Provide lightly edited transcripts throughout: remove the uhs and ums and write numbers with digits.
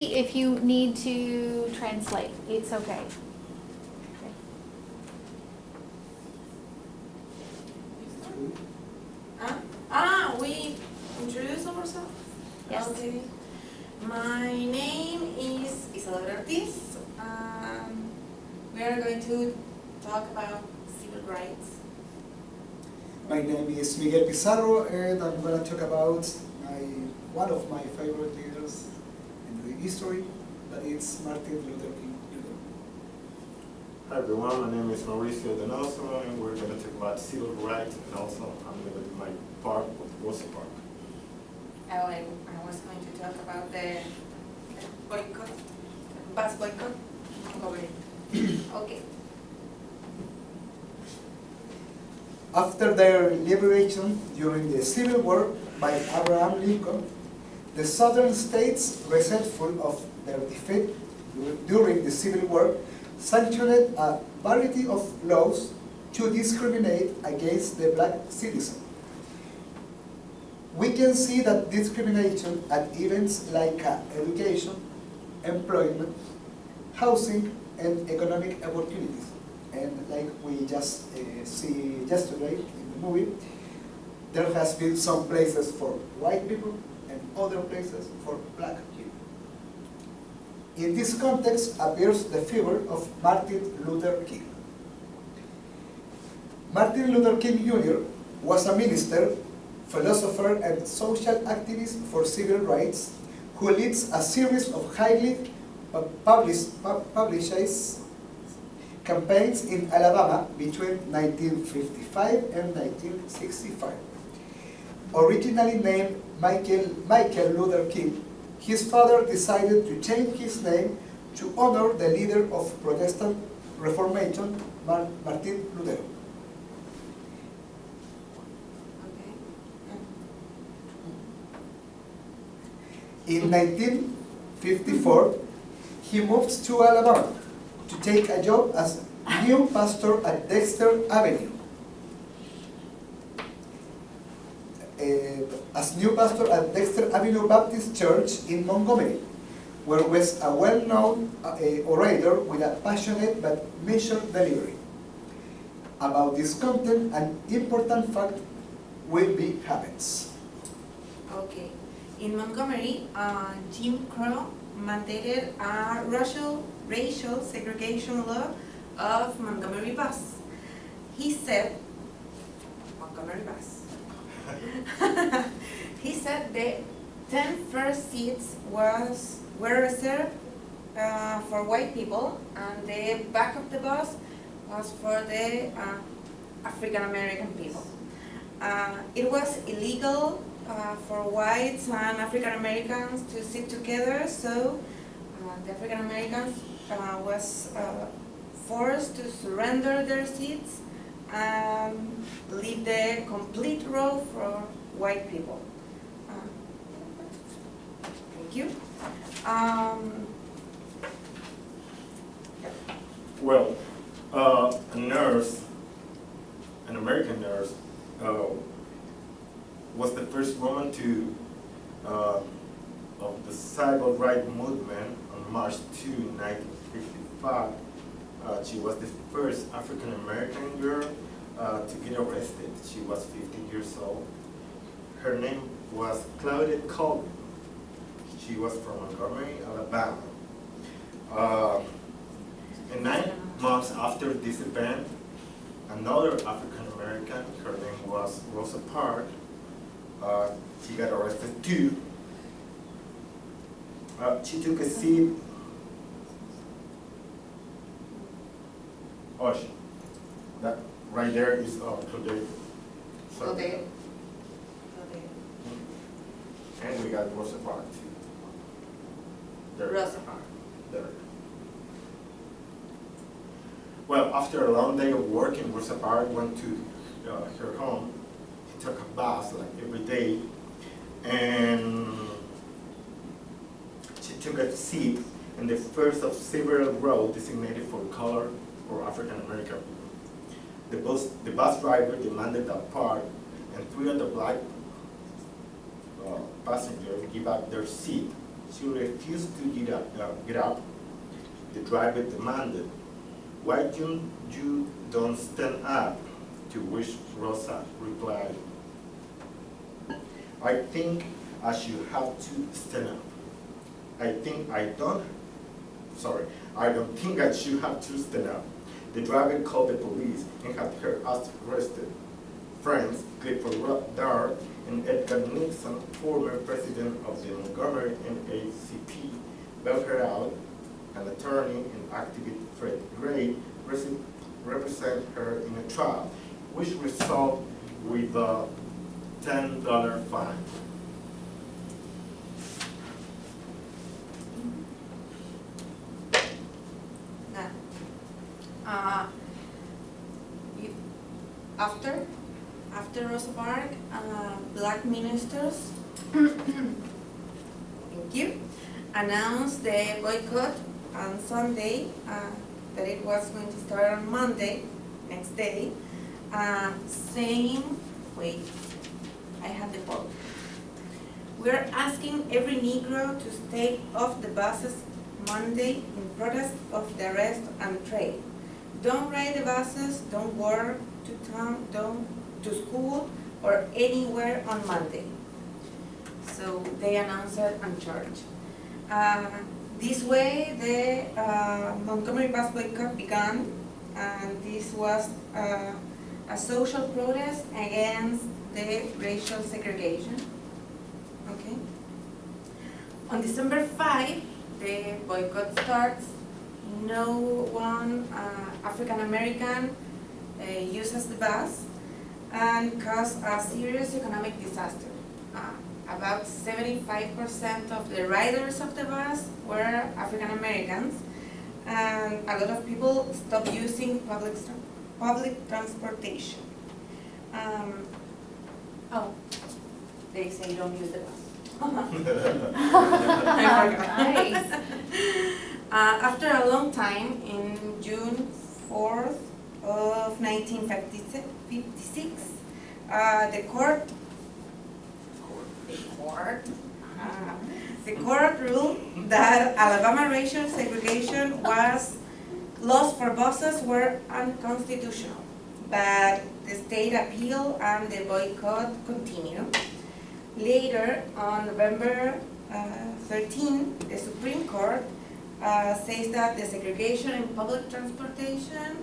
If you need to translate, it's okay. We introduce ourselves? Yes. Okay. My name is Isadora. We are going to talk about civil rights. My name is Miguel Pizarro, and I'm going to talk about one of my favorite leaders in the history, that is Martin Luther King Jr. Hi everyone, my name is Mauricio, and we're going to talk about civil rights, and also I'm going to do my part with Rosa Parks. I was going to talk about the boycott, bus boycott. Okay. After their liberation during the Civil War by Abraham Lincoln, the Southern states, resentful of their defeat during the Civil War, sanctioned a variety of laws to discriminate against the black citizen. We can see that discrimination at events like education, employment, housing, and economic opportunities. And like we just see yesterday in the movie, there has been some places for white people and other places for black people. In this context appears the figure of Martin Luther King. Martin Luther King Jr. was a minister, philosopher, and social activist for civil rights who leads a series of highly publicized campaigns in Alabama between 1955 and 1965. Originally named Michael Luther King, his father decided to change his name to honor the leader of Protestant Reformation, Martin Luther. In 1954, he moved to Alabama to take a job as new pastor at Dexter Avenue. As new pastor at Dexter Avenue Baptist Church in Montgomery, where was a well-known orator with a passionate but measured delivery. About this content, an important fact will be happens. Okay. In Montgomery, Jim Crow mandated a racial segregation law of Montgomery bus. He said, Montgomery bus. He said the 10 first seats were reserved for white people, and the back of the bus was for the African American people. It was illegal for whites and African Americans to sit together, so the African Americans was forced to surrender their seats and leave the complete row for white people. Thank you. Well, a nurse, an American nurse, was the first woman to of the civil rights movement on March 2, 1955. She was the first African American girl to get arrested. She was 50 years old. Her name was Claudette Colvin. She was from Montgomery, Alabama. And 9 months after this event, another African American, her name was Rosa Parks, she got arrested too. She took a seat. That right there is today. Okay. And we got Rosa Parks too. There. Rosa Parks. There. Well, after a long day of working, Rosa Parks went to her home. She took a bath like every day, and she took a seat in the first of several rows designated for color or African American. The bus driver demanded that Park and 3 other black passengers give up their seat She refused to get up. The driver demanded, "Why you don't stand up?" To which Rosa replied, "I think I should have to stand up. I don't think I should have to stand up." The driver called the police and had her arrested. Friends Clifford Dart and Edgar Nixon, former president of the Montgomery NAACP, bailed her out. An attorney and activist Fred Gray represented her in a trial, which resulted with a $10 fine. After Rosa Parks, black ministers thank you, announced the boycott on Sunday, that it was going to start on Monday, next day, saying, wait, I have the quote. "We're asking every Negro to stay off the buses Monday in protest of the arrest and trade. Don't ride the buses, don't work to town, don't to school or anywhere on Monday." So they announced it on church. This way the Montgomery bus boycott began, and this was a social protest against the racial segregation. Okay. On December 5, the boycott starts. No one African American uses the bus and caused a serious economic disaster. About 75% of the riders of the bus were African Americans, and a lot of people stopped using public transportation. They say don't use the bus. I forgot. Nice. After a long time, in June 4th of 1956, the court ruled that Alabama racial segregation laws for buses were unconstitutional, but the state appealed and the boycott continued. Later, on November 13, the Supreme Court says that the segregation in public transportation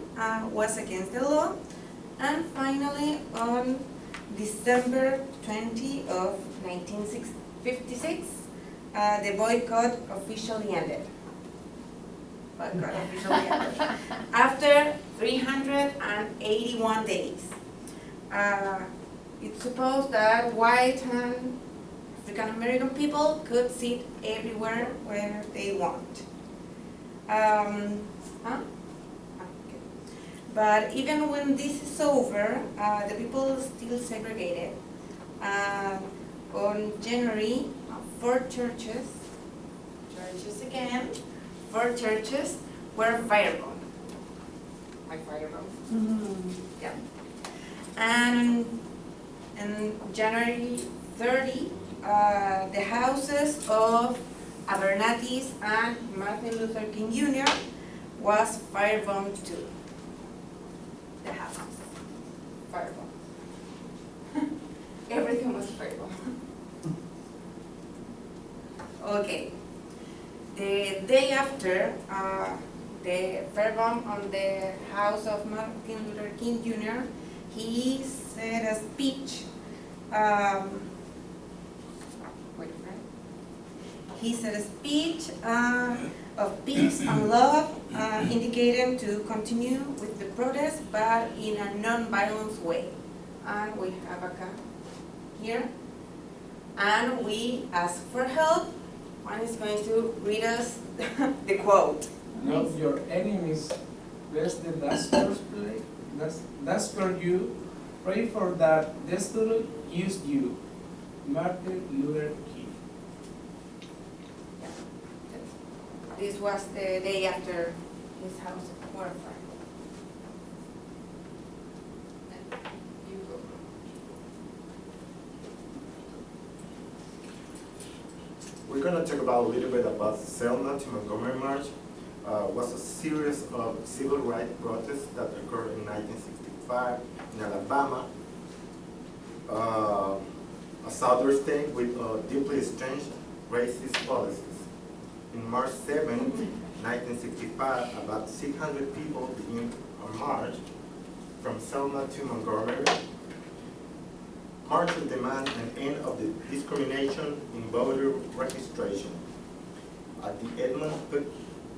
was against the law, and finally on December 20 of 1956, the boycott officially ended. After 381 days. It's supposed that white and African American people could sit everywhere where they want. Okay. But even when this is over, the people still segregated. On January, 4 churches were firebombed. My firebombed. Yeah. And January 30, the houses of Abernathy's and Martin Luther King Jr. was firebombed too. The house. Firebombed. Everything was firebombed. Okay. The day after the firebomb on the house of Martin Luther King Jr., he said a speech. He said a speech of peace and love, indicating to continue with the protest, but in a non-violent way. And we have a card here, and we ask for help. One is going to read us the quote. Love your enemies, bless the dastard you, pray for that destitute use you. Martin Luther King. This was the day after his house were fired. You go. We're gonna talk about a little bit about Selma to Montgomery March. Was a series of civil rights protests that occurred in 1965 in Alabama, a southern state with deeply strange racist policies. In March 7, 1965, about 600 people began a march from Selma to Montgomery. Marchers demand an end of the discrimination in voter registration. At the Edmund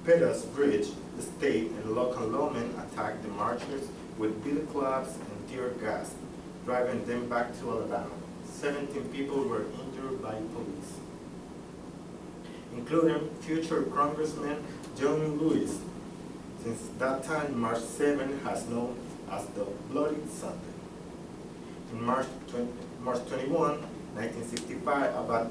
Pettus Bridge, the state and local lawmen attacked the marchers with billy clubs and tear gas, driving them back to Alabama. 17 people were injured by police, including future Congressman John Lewis. Since that time, March 7 has known as the Bloody Sunday. In March 21, 1965, about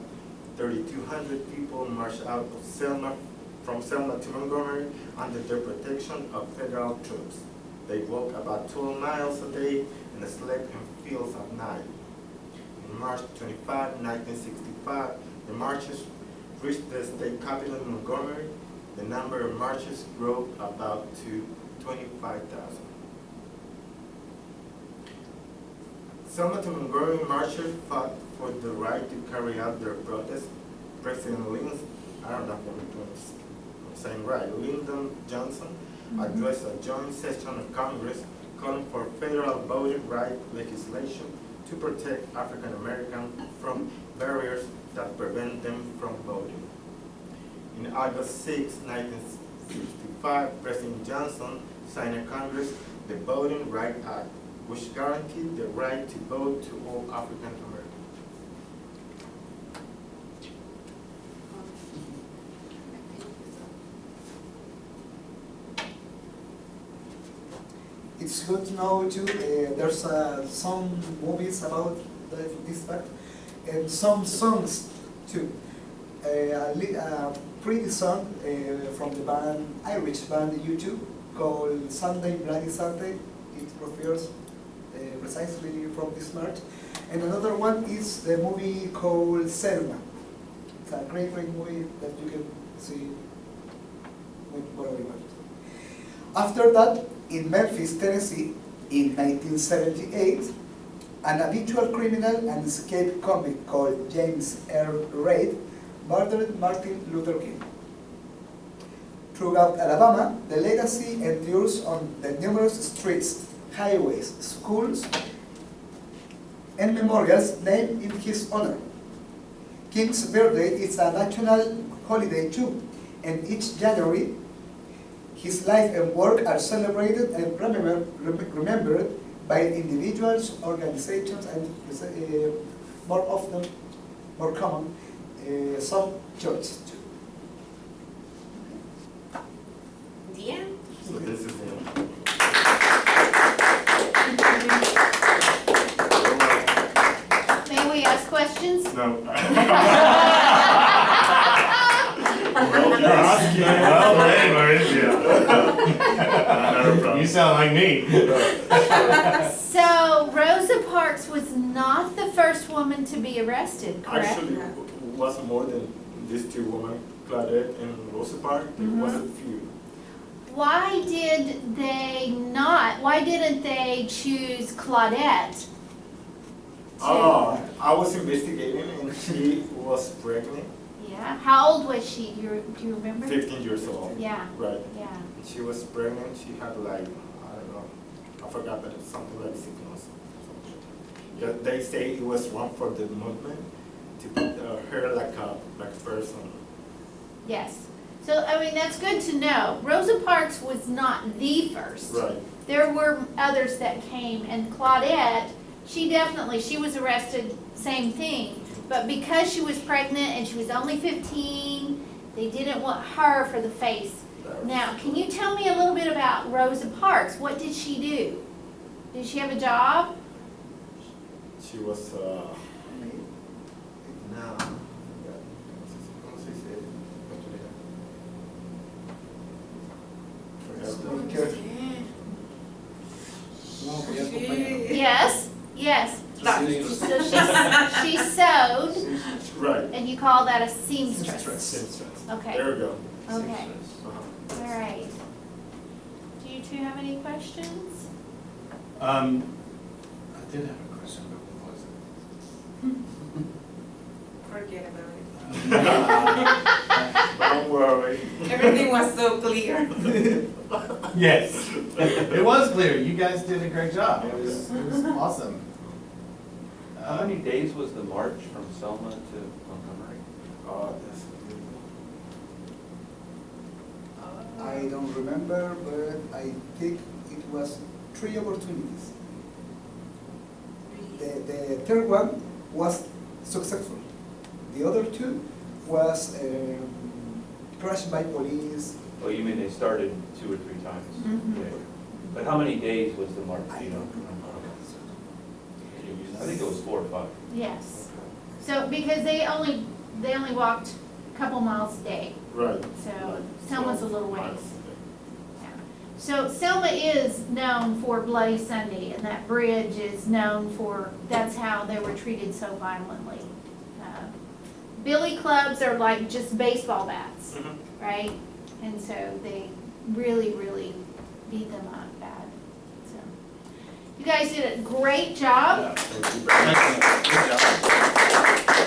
3,200 people marched out of Selma, from Selma to Montgomery under the protection of federal troops. They walked about 12 miles a day and slept in fields at night. In March 25, 1965, the marchers reached the state capital in Montgomery. The number of marchers grew about to 25,000. Selma to Montgomery marchers fought for the right to carry out their protest. President Lyndon, I don't know if I'm saying right, Lyndon Johnson addressed a joint session of Congress calling for federal voting rights legislation to protect African Americans from barriers that prevent them from voting. In August 6, 1965, President Johnson signed in Congress the Voting Rights Act, which guaranteed the right to vote to all African Americans. It's good to know too, there's some movies about this fact, and some songs too. A pretty song from the band, Irish band U2, called Sunday Bloody Sunday. It refers precisely from this march. And another one is the movie called Selma. It's a great movie that you can see wherever you want. After that, in Memphis, Tennessee, in 1978, an habitual criminal and escaped convict called James Earl Reid murdered Martin Luther King. Throughout Alabama, the legacy endures on the numerous streets, highways, schools, and memorials named in his honor. King's birthday is a national holiday too, and each January, his life and work are celebrated and remembered by individuals, organizations, and more often, more common, some churches too. The end. So this is the May we ask questions? No. You're asking. Well, Mauricio. You sound like me. So Rosa Parks was not the first woman to be arrested, correct? Actually, it was more than these two women, Claudette and Rosa Parks. There was a few. Why did they not? Why didn't they choose Claudette? I was investigating and she was pregnant, Yeah. How old was she? Do you remember? 15 years old. Yeah. Right. Yeah. She was pregnant, she had like, I don't know, I forgot, but it's something like 6 months. Yeah, they say it was wrong for the movement to put her like a person. Yes. So, I mean, that's good to know. Rosa Parks was not the first. Right. There were others that came, and Claudette, she was arrested, same thing. But because she was pregnant and she was only 15, they didn't want her for the face. Now, can you tell me a little bit about Rosa Parks? What did she do? Did she have a job? She was, no. Yes, yes. So she sewed. Right. And you call that a seamstress? Seamstress. Okay. There we go. Okay, Uh-huh. all right. Do you two have any questions? I did have a question, but what was it? Forget about it. Don't worry. Everything was so clear. Yes, it was clear. You guys did a great job. It was awesome. How many days was the march from Selma to Montgomery? That's I don't remember, but I think it was 3 opportunities. The third one was successful. The other 2 was crushed by police. Oh, you mean they started 2 or 3 times? Mhm. Okay. But how many days was the march, I you know? don't remember. I think it was 4 or 5. Yes. So, because they only walked a couple miles a day. right. So, Right. Selma's a little 12 ways. miles. Yeah. So Selma is known for Bloody Sunday, and that bridge is known for, that's how they were treated so violently. Billy clubs are like just baseball bats, Mhm. right? And so they really, really beat them up bad. So, you guys did a great job. Thank you. Excellent. Good job.